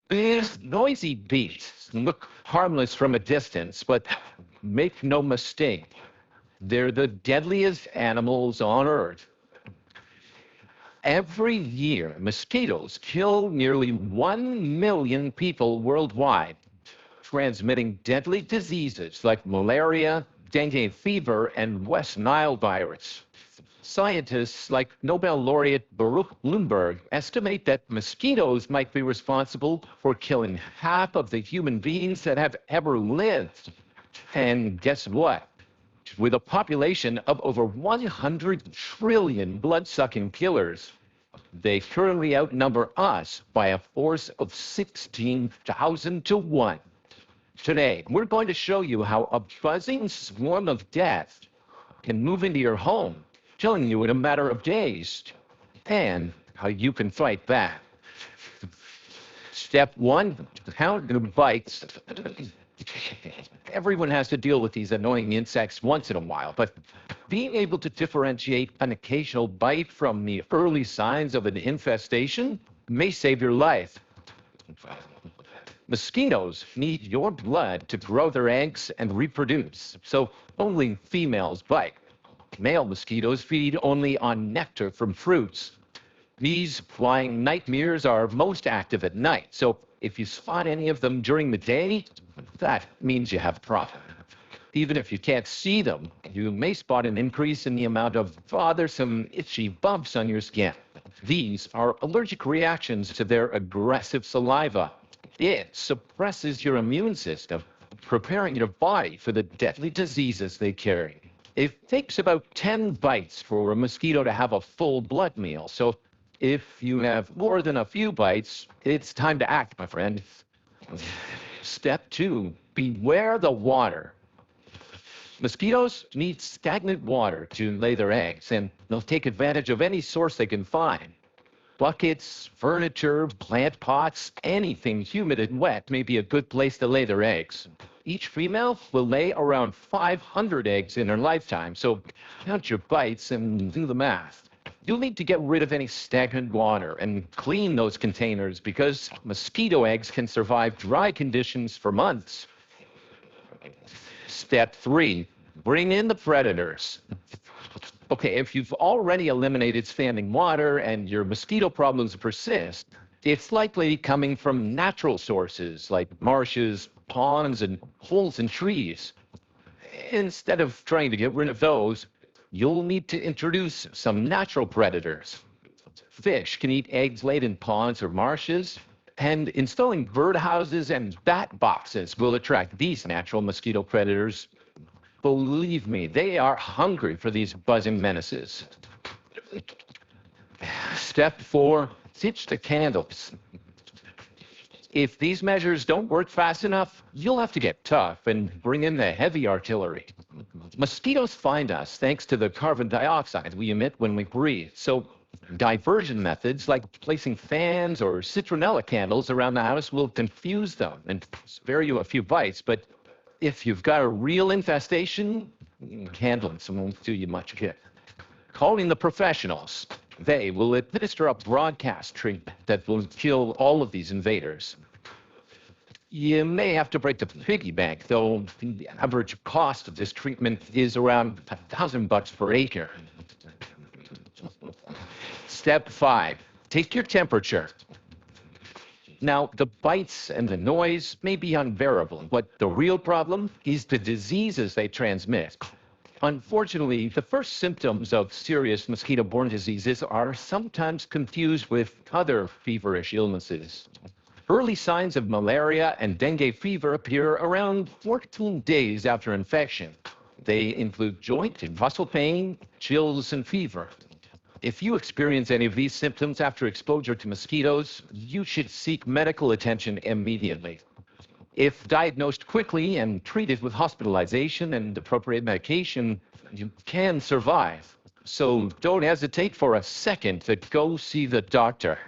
These noisy beasts look harmless from a distance, but make no mistake, they're the deadliest animals on Earth. Every year, mosquitoes kill nearly 1 million people worldwide, transmitting deadly diseases like malaria, dengue fever, and West Nile virus. Scientists like Nobel laureate Baruch Bloomberg estimate that mosquitoes might be responsible for killing half of the human beings that have ever lived. And guess what? With a population of over 100 trillion blood-sucking killers, they currently outnumber us by a force of 16,000 to 1. Today, we're going to show you how a buzzing swarm of death can move into your home, killing you in a matter of days, and how you can fight back. Step 1, count the bites. Everyone has to deal with these annoying insects once in a while, but being able to differentiate an occasional bite from the early signs of an infestation may save your life. Mosquitoes need your blood to grow their eggs and reproduce, so only females bite. Male mosquitoes feed only on nectar from fruits. These flying nightmares are most active at night, so if you spot any of them during the day, that means you have a problem. Even if you can't see them, you may spot an increase in the amount of bothersome, itchy bumps on your skin. These are allergic reactions to their aggressive saliva. It suppresses your immune system, preparing your body for the deadly diseases they carry. It takes about 10 bites for a mosquito to have a full blood meal, so if you have more than a few bites, it's time to act, my friend. Step 2, beware the water. Mosquitoes need stagnant water to lay their eggs, and they'll take advantage of any source they can find. Buckets, furniture, plant pots, anything humid and wet may be a good place to lay their eggs. Each female will lay around 500 eggs in her lifetime, so count your bites and do the math. You'll need to get rid of any stagnant water and clean those containers because mosquito eggs can survive dry conditions for months. Step 3, bring in the predators. Okay, if you've already eliminated standing water and your mosquito problems persist, it's likely coming from natural sources like marshes, ponds, and holes in trees. Instead of trying to get rid of those, you'll need to introduce some natural predators. Fish can eat eggs laid in ponds or marshes, and installing birdhouses and bat boxes will attract these natural mosquito predators. Believe me, they are hungry for these buzzing menaces. Step 4, ditch the candles. If these measures don't work fast enough, you'll have to get tough and bring in the heavy artillery. Mosquitoes find us thanks to the carbon dioxide we emit when we breathe, so diversion methods like placing fans or citronella candles around the house will confuse them and spare you a few bites, but if you've got a real infestation, candles won't do you much good. Calling the professionals. They will administer a broadcast treatment that will kill all of these invaders. You may have to break the piggy bank, though the average cost of this treatment is around $1,000 per acre. Step 5, take your temperature. Now, the bites and the noise may be unbearable, but the real problem is the diseases they transmit. Unfortunately, the first symptoms of serious mosquito-borne diseases are sometimes confused with other feverish illnesses. Early signs of malaria and dengue fever appear around 14 days after infection. They include joint and muscle pain, chills, and fever. If you experience any of these symptoms after exposure to mosquitoes, you should seek medical attention immediately. If diagnosed quickly and treated with hospitalization and appropriate medication, you can survive. So don't hesitate for a second to go see the doctor.